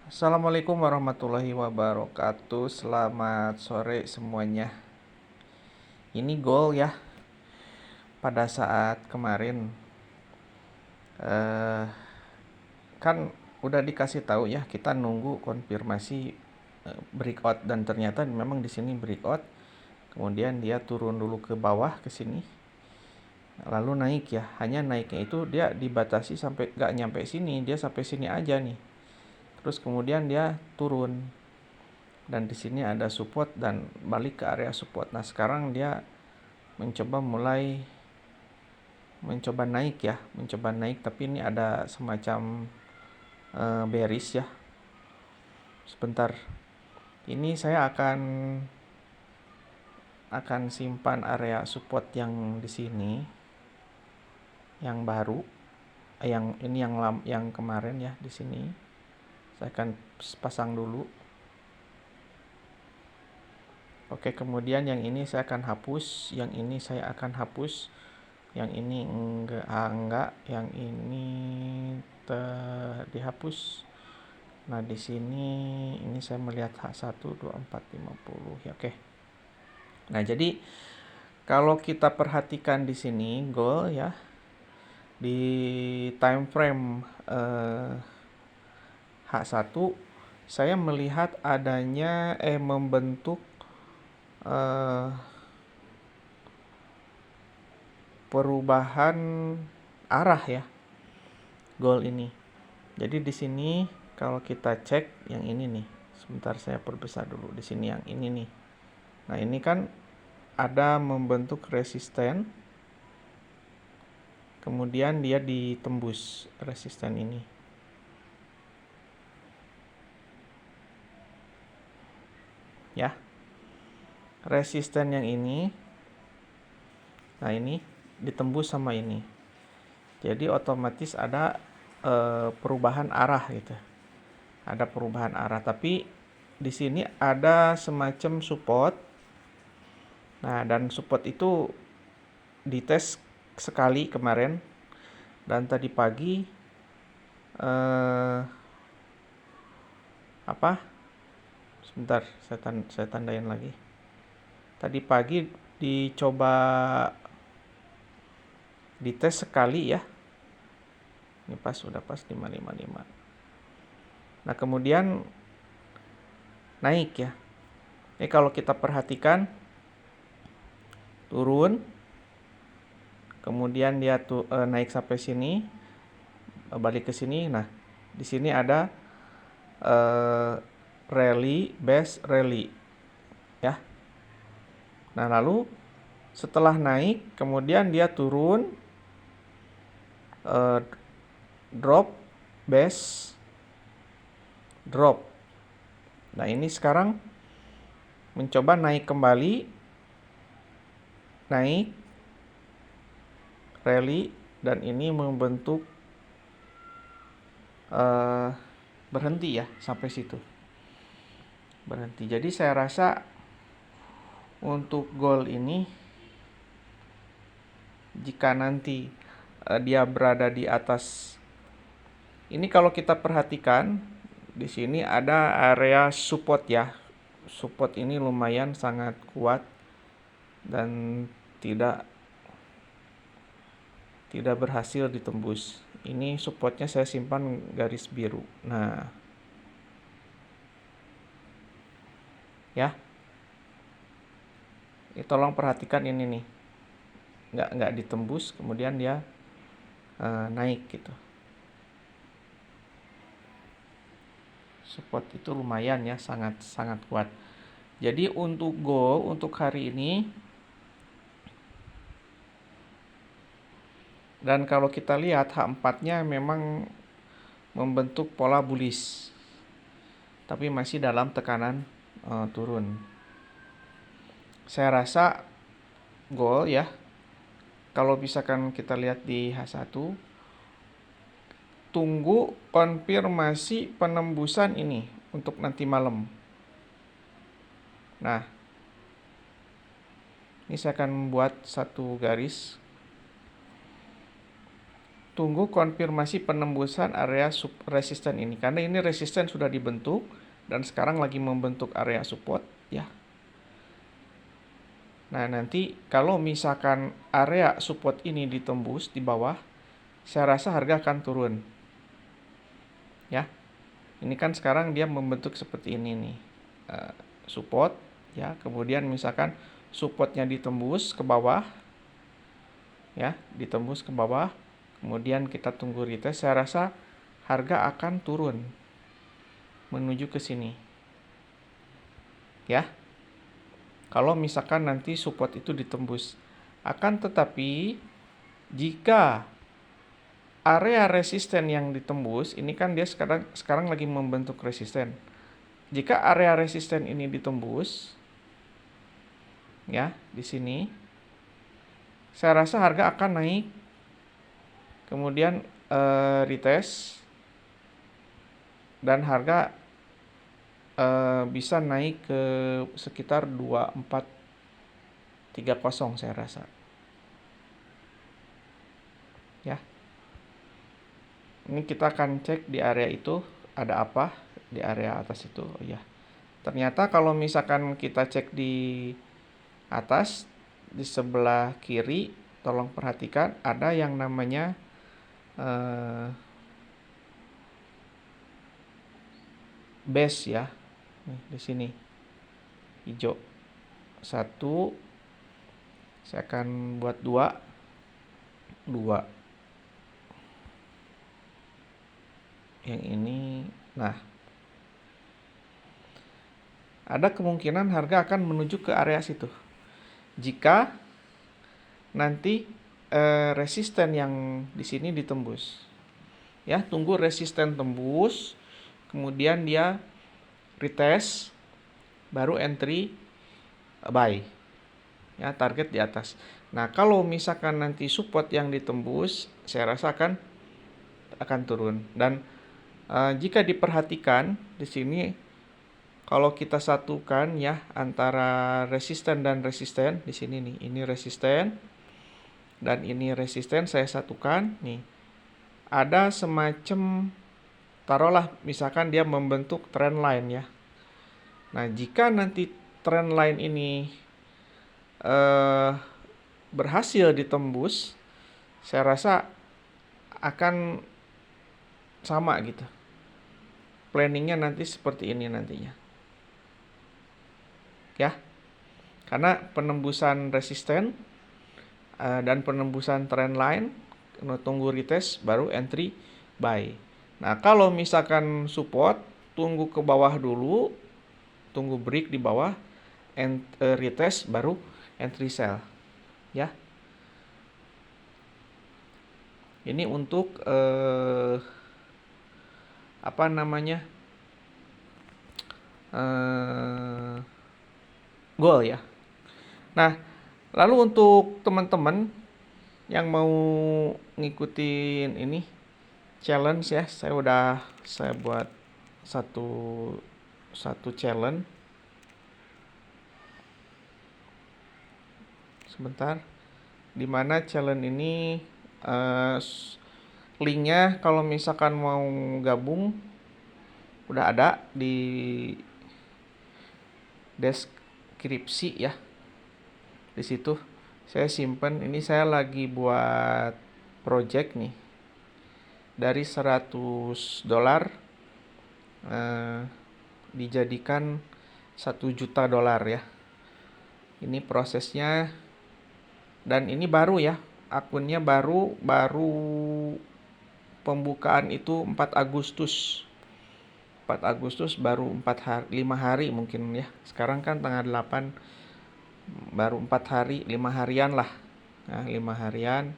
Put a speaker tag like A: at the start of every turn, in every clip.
A: Assalamualaikum warahmatullahi wabarakatuh. Selamat sore semuanya. Ini gol ya. Pada saat kemarin eh, kan udah dikasih tahu ya, kita nunggu konfirmasi breakout dan ternyata memang di sini breakout. Kemudian dia turun dulu ke bawah ke sini. Lalu naik ya. Hanya naiknya itu dia dibatasi sampai nggak nyampe sini, dia sampai sini aja nih. Terus kemudian dia turun. Dan di sini ada support dan balik ke area support. Nah, sekarang dia mencoba naik ya, mencoba naik, tapi ini ada semacam bearish ya. Sebentar. Ini saya akan simpan area support yang di sini, yang baru, yang ini yang kemarin ya di sini. Saya akan pasang dulu. Oke, kemudian yang ini saya akan hapus, yang ini saya akan hapus, yang ini enggak, yang ini dihapus. Nah, di sini ini saya melihat H1 24 50 ya, oke. Nah, jadi kalau kita perhatikan di sini goal ya, di time frame H1 saya melihat adanya membentuk perubahan arah ya goal ini. Jadi di sini kalau kita cek yang ini nih, sebentar saya perbesar dulu di sini yang ini nih. Nah, ini kan ada membentuk resisten, kemudian dia ditembus resisten ini. Ya. Resisten yang ini, nah ini ditembus sama ini. Jadi otomatis ada perubahan arah gitu. Ada perubahan arah, tapi di sini ada semacam support. Nah, dan support itu dites sekali kemarin, dan tadi pagi sebentar saya tandain lagi. Tadi pagi dicoba dites sekali ya. Ini sudah pas 555. Nah, kemudian naik ya. Ini kalau kita perhatikan turun, kemudian dia naik sampai sini, balik ke sini. Nah, di sini ada rally, base rally ya. Nah, lalu setelah naik kemudian dia turun, drop, base, drop. Nah, ini sekarang mencoba naik kembali, naik, rally, dan ini membentuk berhenti ya sampai situ. Berhenti. Jadi saya rasa untuk goal ini, jika nanti dia berada di atas ini, kalau kita perhatikan di sini ada area support ya. Support ini lumayan sangat kuat dan tidak berhasil ditembus. Ini supportnya saya simpan garis biru. Nah, ya, tolong perhatikan ini nih, nggak ditembus, kemudian dia naik gitu. Support itu lumayan ya, sangat kuat. Jadi untuk goal untuk hari ini, dan kalau kita lihat H4-nya memang membentuk pola bullish, tapi masih dalam tekanan turun. Saya rasa goal ya, kalau misalkan kita lihat di H1, tunggu konfirmasi penembusan ini untuk nanti malam. Nah, ini saya akan buat satu garis. tunggu konfirmasi penembusan area resisten ini, karena ini resisten sudah dibentuk dan sekarang lagi membentuk area support ya. Nah, nanti kalau misalkan area support ini ditembus di bawah, saya rasa harga akan turun. Ya. Ini kan sekarang dia membentuk seperti ini nih. Support ya, kemudian misalkan supportnya ditembus ke bawah. Ya, ditembus ke bawah. Kemudian kita tunggu retest, saya rasa harga akan turun menuju ke sini. Ya. Kalau misalkan nanti support itu ditembus. Akan tetapi jika area resisten yang ditembus, ini kan dia sekarang lagi membentuk resisten. Jika area resisten ini ditembus, ya, di sini, saya rasa harga akan naik. Kemudian retest dan harga bisa naik ke sekitar 2430 saya rasa. Ya. Ini kita akan cek di area itu ada apa di area atas itu. Oh ya. Ternyata kalau misalkan kita cek di atas di sebelah kiri, tolong perhatikan ada yang namanya base ya. Nih, di sini hijau 1, saya akan buat 2 yang ini. Nah, ada kemungkinan harga akan menuju ke area situ jika nanti resisten yang di sini ditembus. Ya, tunggu resisten tembus, kemudian dia retest, baru entry buy. Ya, target di atas. Nah, kalau misalkan nanti support yang ditembus, saya rasa akan turun. Dan jika diperhatikan di sini, kalau kita satukan ya antara resisten dan resisten di sini nih, ini resisten dan ini resisten, saya satukan nih. Ada semacam, taruhlah misalkan dia membentuk trend line ya. Nah, jika nanti trend line ini berhasil ditembus, saya rasa akan sama gitu. Planningnya nanti seperti ini nantinya. Ya, karena penembusan resisten dan penembusan trend line, tunggu retest baru entry buy. Nah, kalau misalkan support, tunggu ke bawah dulu, tunggu break di bawah, retest baru entry sell. Ya. Ini untuk apa namanya? Goal ya. Nah, lalu untuk teman-teman yang mau ngikutin ini challenge ya, saya buat satu challenge. Sebentar. Dimana challenge ini linknya kalau misalkan mau gabung udah ada di deskripsi ya. Di situ saya simpen, ini saya lagi buat project nih. Dari $100 dijadikan $1 juta ya. Ini prosesnya, dan ini baru ya, akunnya baru pembukaan itu 4 Agustus. 4 Agustus baru 5 hari mungkin ya. Sekarang kan tanggal 8, baru 4 hari, 5 harian lah. Nah, 5 harian.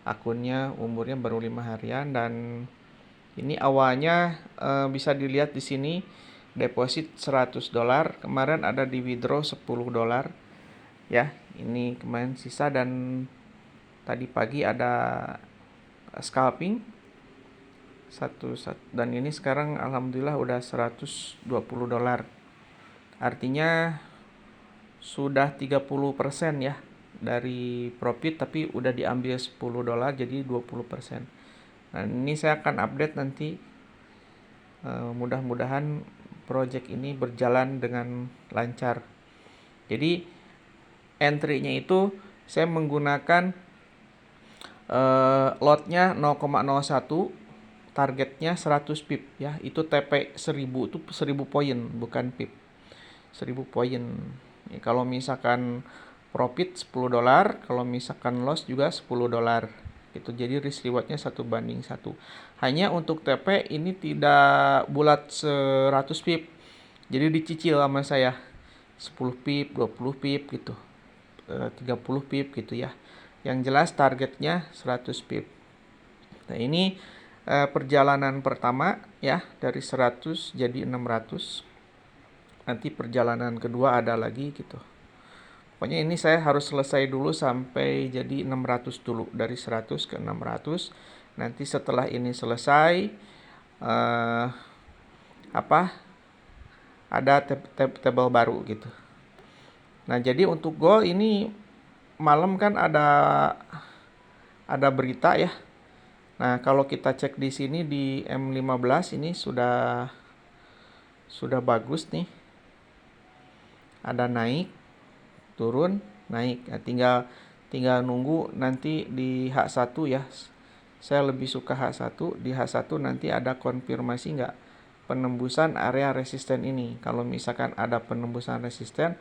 A: Akunnya umurnya baru 5 harian, dan ini awalnya bisa dilihat di sini deposit $100. Kemarin ada di withdraw $10. Ya, ini kemarin sisa, dan tadi pagi ada scalping dan ini sekarang alhamdulillah udah $120. Artinya sudah 30% ya dari profit, tapi udah diambil $10 jadi 20%. Nah, ini saya akan update nanti. Mudah-mudahan project ini berjalan dengan lancar. Jadi entry-nya itu saya menggunakan lotnya 0,01, targetnya 100 pip ya. Itu TP 1000 itu 1000 poin bukan pip. 1000 poin. Ya, kalau misalkan profit $10, kalau misalkan loss juga $10. Gitu. Jadi risk rewardnya 1:1. Hanya untuk TP ini tidak bulat 100 pip. Jadi dicicil sama saya 10 pip, 20 pip gitu. 30 pip gitu ya. Yang jelas targetnya 100 pip. Nah, ini perjalanan pertama ya, dari 100 jadi 600. Nanti perjalanan kedua ada lagi gitu. Pokoknya ini saya harus selesai dulu sampai jadi 600 dulu, dari 100 ke 600. Nanti setelah ini selesai ada table baru gitu. Nah, jadi untuk goal ini malam kan ada berita ya. Nah, kalau kita cek di sini di M15 ini sudah bagus nih. Ada naik, turun, naik. Nah, tinggal nunggu nanti di H1 ya. Saya lebih suka H1. Di H1 nanti ada konfirmasi nggak penembusan area resisten ini. Kalau misalkan ada penembusan resisten,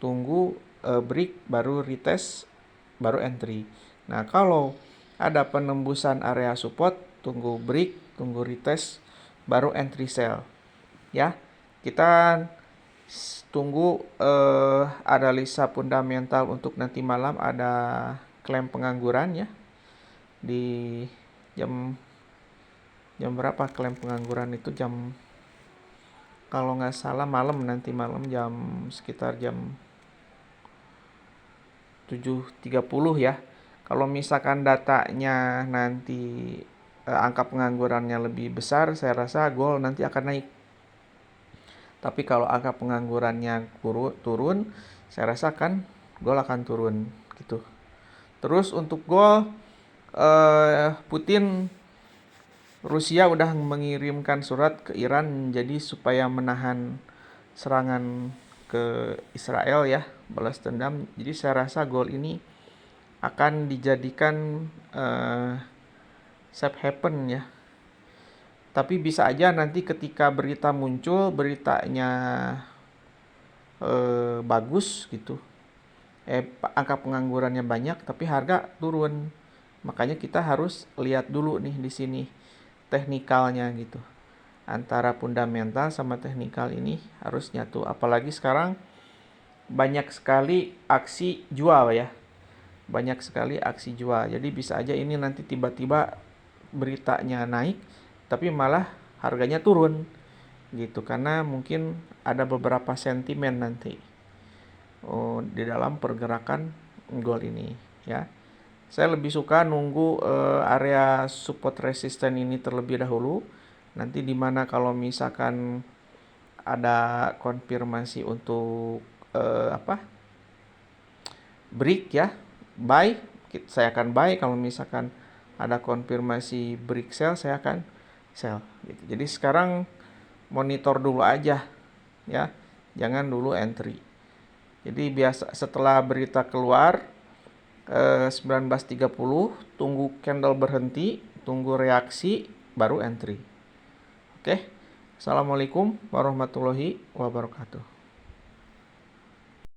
A: tunggu break, baru retest, baru entry. Nah, kalau ada penembusan area support, tunggu break, tunggu retest, baru entry sell. Ya, kita tunggu analisa fundamental untuk nanti malam. Ada klaim pengangguran ya. Di jam berapa klaim pengangguran itu? Kalau nggak salah malam, nanti malam sekitar jam 7.30 ya. Kalau misalkan datanya nanti angka penganggurannya lebih besar, saya rasa gold nanti akan naik. Tapi kalau angka penganggurannya turun, saya rasa kan gold akan turun gitu. Terus untuk gold, Putin, Rusia udah mengirimkan surat ke Iran jadi supaya menahan serangan ke Israel ya, balas dendam. Jadi saya rasa gold ini akan dijadikan safe haven ya. Tapi bisa aja nanti ketika berita muncul, beritanya bagus gitu, angka penganggurannya banyak tapi harga turun. Makanya kita harus lihat dulu nih di sini teknikalnya gitu. Antara fundamental sama teknikal ini harus nyatu. Apalagi sekarang banyak sekali aksi jual ya. Banyak sekali aksi jual. Jadi bisa aja ini nanti tiba-tiba beritanya naik tapi malah harganya turun gitu, karena mungkin ada beberapa sentimen nanti di dalam pergerakan gold ini ya. Saya lebih suka nunggu area support resisten ini terlebih dahulu. Nanti dimana kalau misalkan ada konfirmasi untuk break ya, buy, saya akan buy. Kalau misalkan ada konfirmasi break sell, saya akan sell gitu. Jadi sekarang monitor dulu aja ya, jangan dulu entry. Jadi biasa setelah berita keluar 19.30, tunggu candle berhenti, tunggu reaksi, baru entry. Oke. Assalamualaikum warahmatullahi wabarakatuh.